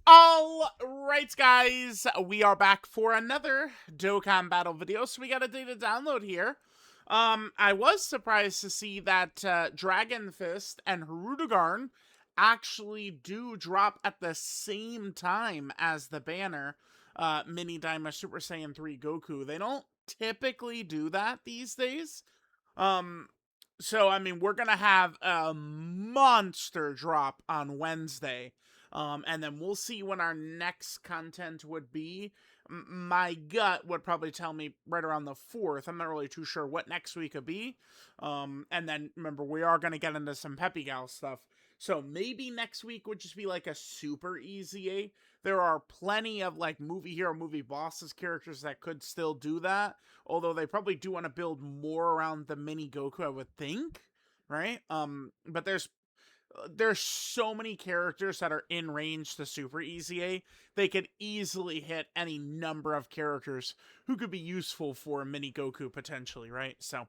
All right, guys, we are back for another Dokkan battle video. So we got a day to download here. I was surprised to see that Dragon Fist and Hirudegarn actually do drop at the same time as the banner Mini Daima Super Saiyan 3 Goku. They don't typically do that these days. Um, so I mean, we're gonna have a monster drop on Wednesday. And then we'll see when our next content would be. My gut would probably tell me right around the 4th. I'm not really too sure what next week would be. And then remember, we are going to get into some Peppy Gal stuff. So maybe next week would just be like a super EZA. There are plenty of like movie hero, movie bosses characters that could still do that. Although they probably do want to build more around the mini Goku, I would think. Right? But there's so many characters that are in range to Super EZA. They could easily hit any number of characters who could be useful for a mini Goku potentially, right? So,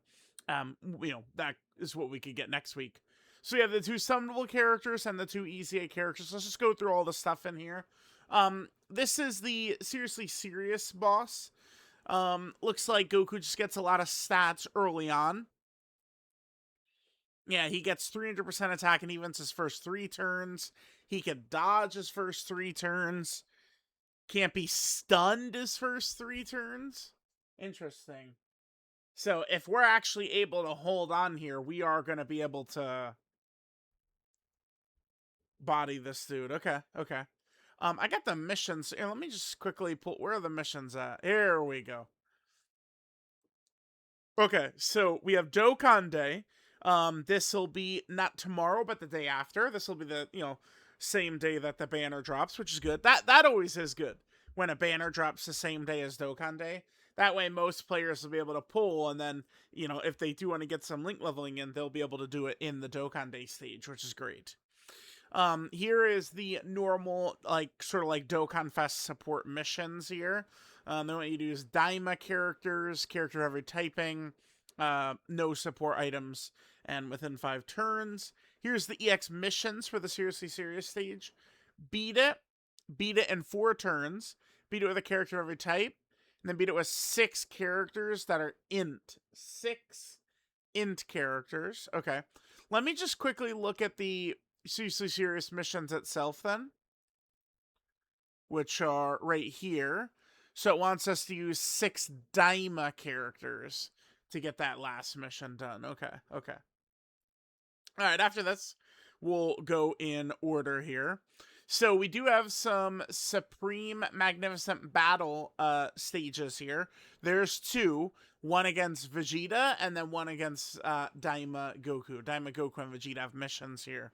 that is what we could get next week. So we have the two summonable characters and the two EZA characters. Let's just go through all the stuff in here. This is the seriously serious boss. Looks like Goku just gets a lot of stats early on. Yeah, he gets 300% attack and defense his first 3 turns. He can dodge his first 3 turns. Can't be stunned his first 3 turns. Interesting. So if we're actually able to hold on here, we are going to be able to body this dude. Okay. I got the missions. Let me just quickly pull. Where are the missions at? Here we go. Okay, so we have Dokkan Day. This will be not tomorrow, but the day after. This will be the same day that the banner drops, which is good. That always is good when a banner drops the same day as Dokkan Day. That way, most players will be able to pull, and then if they do want to get some link leveling in, they'll be able to do it in the Dokkan Day stage, which is great. Here is the normal, sort of like DOKKANFEST support missions here. They want you to use DAIMA characters, character of every typing, no support items, and within 5 turns. Here's the EX missions for the Seriously Serious stage. Beat it in 4 turns, beat it with a character of every type, and then beat it with 6 characters that are int. 6 int characters. Okay. Let me just quickly look at the Seriously Serious missions itself then, which are right here. So it wants us to use 6 Daima characters to get that last mission done. Okay. All right, after this, we'll go in order here. So we do have some Supreme Magnificent Battle stages here. There's 2. One against Vegeta and then one against Daima Goku. Daima Goku and Vegeta have missions here.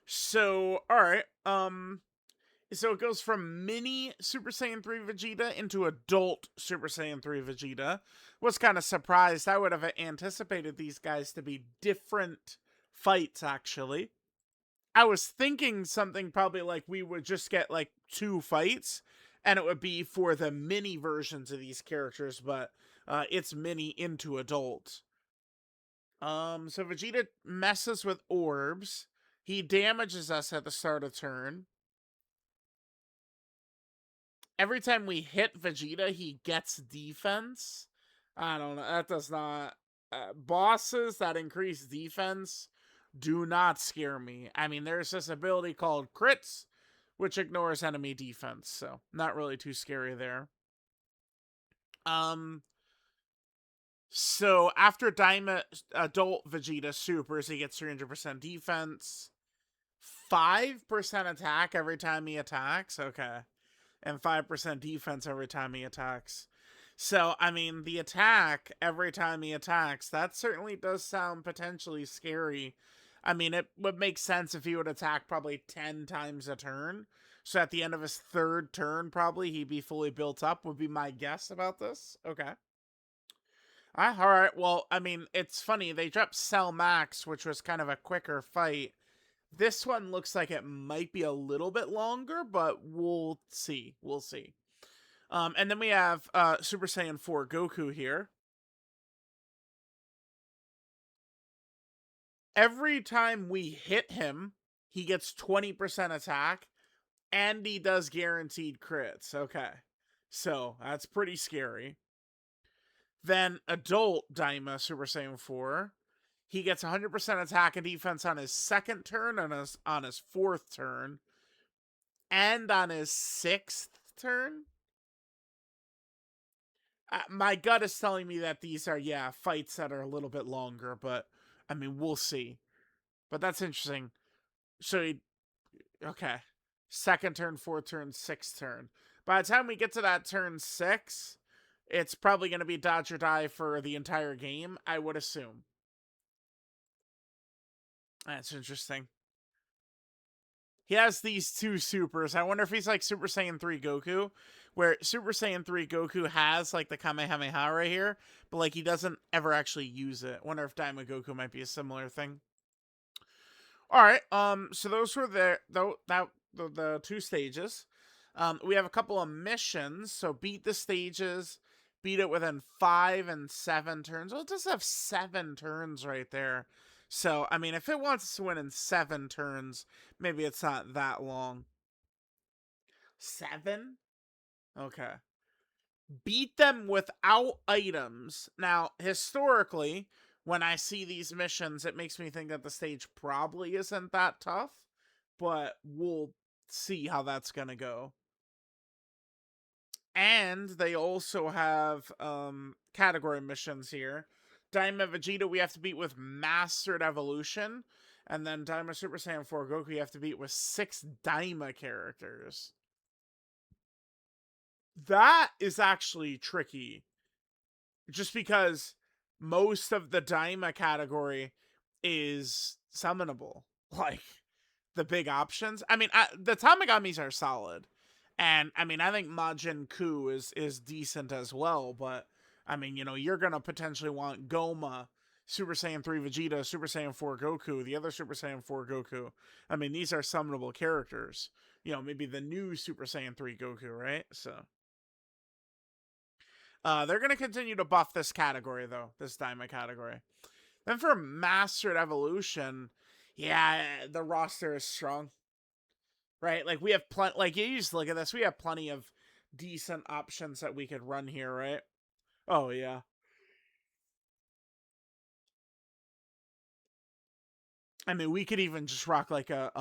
So, alright, so it goes from mini Super Saiyan 3 Vegeta into adult Super Saiyan 3 Vegeta. Was kind of surprised. I would have anticipated these guys to be different fights, actually. I was thinking something probably like we would just get, 2 fights, and it would be for the mini versions of these characters, but it's mini into adult. So Vegeta messes with orbs. He damages us at the start of turn. Every time we hit Vegeta, he gets defense. I don't know. That does not... bosses that increase defense do not scare me. I mean, there's this ability called crits, which ignores enemy defense, so not really too scary there. So after Daima Adult Vegeta supers, he gets 300% defense. 5% attack every time he attacks. Okay. And 5% defense every time he attacks. So, I mean, the attack every time he attacks, that certainly does sound potentially scary. I mean, it would make sense if he would attack probably 10 times a turn. So at the end of his 3rd turn, probably, he'd be fully built up, would be my guess about this. Okay. Alright, well, I mean, it's funny. They dropped Cell Max, which was kind of a quicker fight. This one looks like it might be a little bit longer, but we'll see. And then we have Super Saiyan 4 Goku here. Every time we hit him, he gets 20% attack. And he does guaranteed crits. Okay. So, that's pretty scary. Then adult Daima Super Saiyan 4. He gets 100% attack and defense on his second turn, and on his fourth turn, and on his sixth turn. My gut is telling me that these are, yeah, fights that are a little bit longer, but I mean, we'll see. But that's interesting. So, okay. Second turn, fourth turn, sixth turn. By the time we get to that turn 6, it's probably going to be dodge or die for the entire game, I would assume. That's interesting. He has these two supers. I wonder if he's like Super Saiyan 3 Goku, where Super Saiyan 3 Goku has like the Kamehameha right here, but like he doesn't ever actually use it. I wonder if Daima Goku might be a similar thing. All right. So those were the two stages. We have a couple of missions. So beat the stages, beat it within 5 and 7 turns. Well, it does have 7 turns right there. So, I mean, if it wants to win in 7 turns, maybe it's not that long. 7? Okay. Beat them without items. Now, historically, when I see these missions, it makes me think that the stage probably isn't that tough, but we'll see how that's gonna go. And they also have category missions here. Daima Vegeta we have to beat with Mastered Evolution, and then Daima Super Saiyan 4 Goku you have to beat with 6 Daima characters. That is actually tricky. Just because most of the Daima category is summonable. Like, the big options. I mean, the Tamagamis are solid. And, I mean, I think Majin Ku is decent as well. But, I mean, you know, you're going to potentially want Goma, Super Saiyan 3 Vegeta, Super Saiyan 4 Goku, the other Super Saiyan 4 Goku. I mean, these are summonable characters. You know, maybe the new Super Saiyan 3 Goku, right? So... they're going to continue to buff this category, though, this Daima category. Then for Mastered Evolution, yeah, the roster is strong, right? Like, we have plenty, like, you just look at this, we have plenty of decent options that we could run here, right? Oh, yeah. I mean, we could even just rock, like, a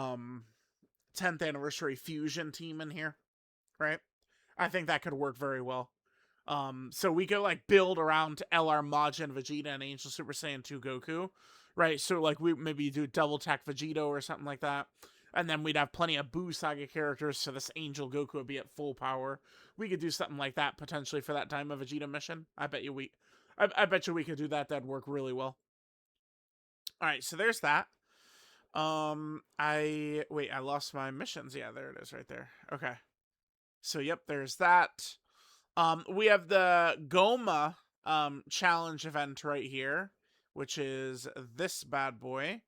10th anniversary fusion team in here, right? I think that could work very well. So we could like build around LR Majin Vegeta and Angel Super Saiyan 2 Goku, right? So like we maybe do double tech Vegito or something like that. And then we'd have plenty of Buu Saga characters, so this Angel Goku would be at full power. We could do something like that potentially for that Daima Vegeta mission. I bet you we could do that. That'd work really well. All right, so there's that. I lost my missions. Yeah, there it is, right there. Okay. So yep, there's that. We have the Goma challenge event right here, which is this bad boy.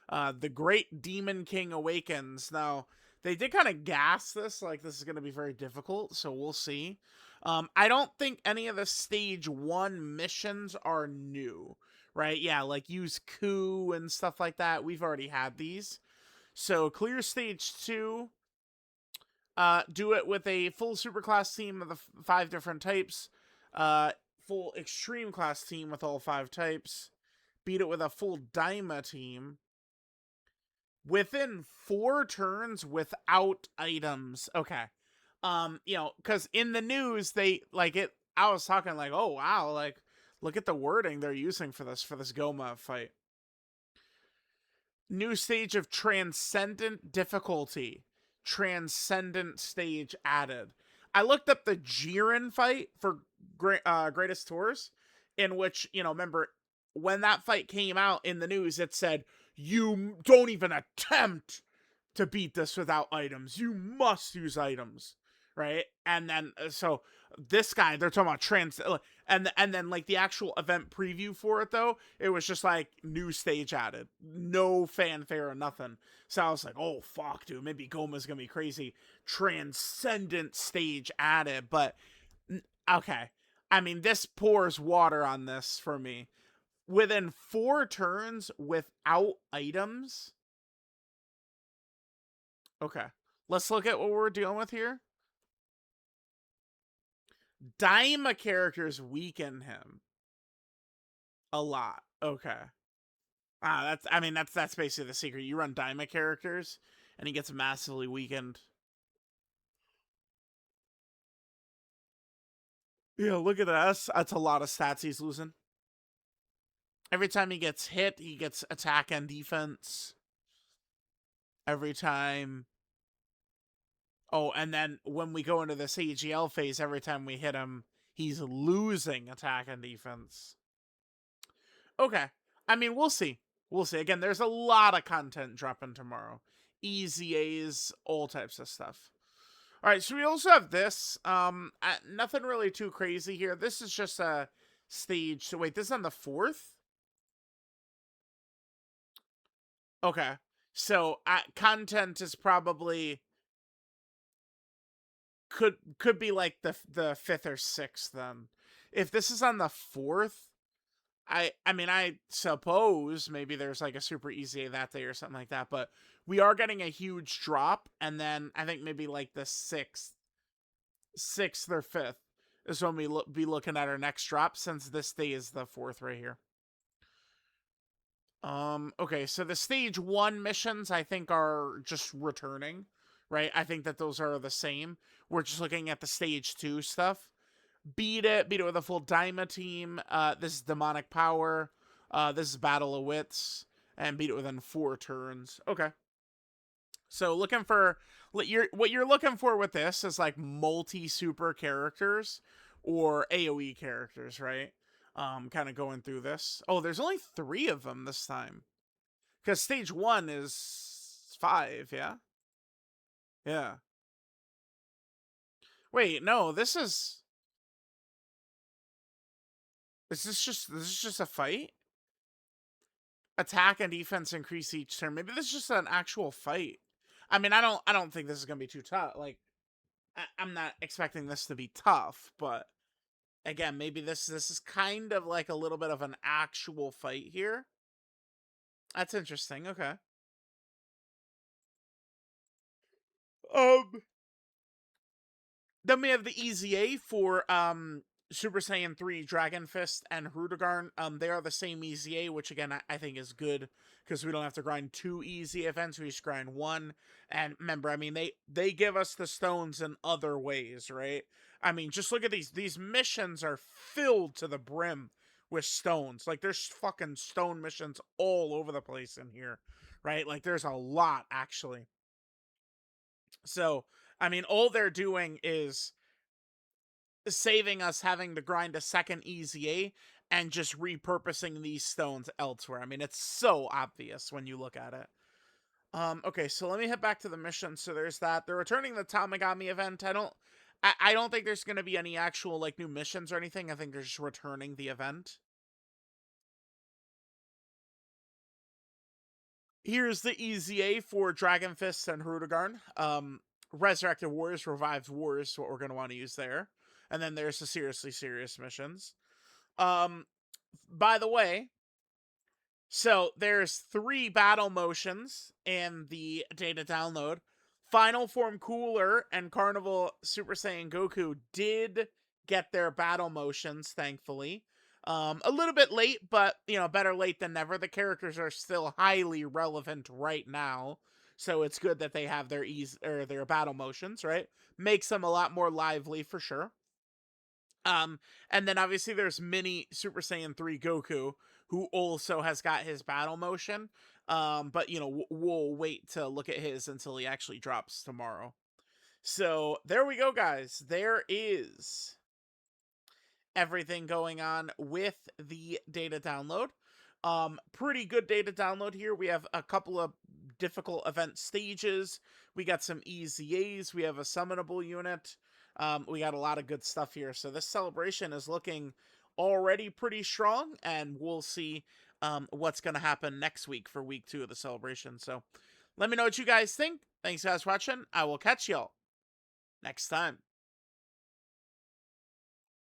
The Great Demon King Awakens. Now, they did kind of gas this, like this is going to be very difficult, so we'll see. I don't think any of the stage 1 missions are new, right? Yeah, like use coup and stuff like that. We've already had these. So clear stage 2. Do it with a full superclass team of the 5 different types. Full extreme class team with all 5 types. Beat it with a full Daima team. Within 4 turns without items. Okay. You know, because in the news, they, like, it, I was talking like, oh, wow, like, look at the wording they're using for this Goma fight. New stage of transcendent difficulty. Transcendent stage added. I looked up the Jiren fight for Greatest Tours, in which, you know, remember, when that fight came out in the news, it said, you don't even attempt to beat this without items. You must use items, right? And then, so this guy, they're talking about and then like the actual event preview for it though, it was just like new stage added, no fanfare or nothing. So I was like, oh fuck, dude, maybe Goma's gonna be crazy. Transcendent stage added, but okay. I mean, this pours water on this for me. Within 4 turns without items. Okay, Let's look at what we're dealing with here. DAIMA characters weaken him a lot. Okay. That's basically the secret. You run DAIMA characters, and he gets massively weakened. Yeah, look at that. That's a lot of stats he's losing. Every time he gets hit, he gets attack and defense. Every time. Oh, and then when we go into this AGL phase, every time we hit him, he's losing attack and defense. Okay. I mean, we'll see. We'll see. Again, there's a lot of content dropping tomorrow. EZAs, all types of stuff. All right, so we also have this. Nothing really too crazy here. This is just a stage. So wait, this is on the 4th? Okay. So content is probably could be like the 5th or 6th then. If this is on the 4th, I mean, I suppose maybe there's like a super easy that day or something like that, but we are getting a huge drop, and then I think maybe like the 6th or 5th is when we be looking at our next drop, since this day is the 4th right here. Okay, so the stage 1 missions I think are just returning, right? I think that those are the same. We're just looking at the stage 2 stuff. Beat it with a full DAIMA team. This is Demonic Power. This is Battle of Wits. And beat it within 4 turns. Okay. So looking for... what you're looking for with this is like multi-super characters or AoE characters, right? Kind of going through this. Oh, there's only 3 of them this time. Because stage 1 is 5, yeah? Yeah. Wait, no, this is... Is this just a fight? Attack and defense increase each turn. Maybe this is just an actual fight. I mean, I don't think this is gonna be too tough. Like, I'm not expecting this to be tough, but again, maybe this is kind of like a little bit of an actual fight here. That's interesting. Okay. Then we have the EZA for Super Saiyan 3 DRAGONFEST and Rudigarn. They are the same EZA, which again I think is good because we don't have to grind 2 easy events. We just grind 1. And remember, I mean, they give us the stones in other ways, right? I mean, just look at these. These missions are filled to the brim with stones. Like, there's fucking stone missions all over the place in here, right? Like, there's a lot, actually. So, I mean, all they're doing is saving us having to grind a second EZA and just repurposing these stones elsewhere. I mean, it's so obvious when you look at it. Okay, so let me head back to the mission. So there's that. They're returning the Tamagami event. I don't think there's going to be any actual, like, new missions or anything. I think they're just returning the event. Here's the EZA for DRAGONFEST and Rudigarn. Resurrected Warriors, Revived Warriors is what we're going to want to use there. And then there's the Seriously Serious missions. By the way, so there's 3 battle motions in the data download. Final Form Cooler and Carnival Super Saiyan Goku did get their battle motions, thankfully. A little bit late, but, you know, better late than never. The characters are still highly relevant right now, so it's good that they have their battle motions, right? Makes them a lot more lively for sure. And then obviously there's Mini Super Saiyan 3 Goku, who also has got his battle motion. But, you know, we'll wait to look at his until he actually drops tomorrow. So there we go, guys. There is everything going on with the data download. Pretty good data download here. We have a couple of difficult event stages. We got some EZAs. We have a summonable unit. We got a lot of good stuff here. So this celebration is looking already pretty strong, and we'll see what's going to happen next week for week 2 of the celebration. So let me know what you guys think. Thanks, guys, for watching. I will catch y'all next time.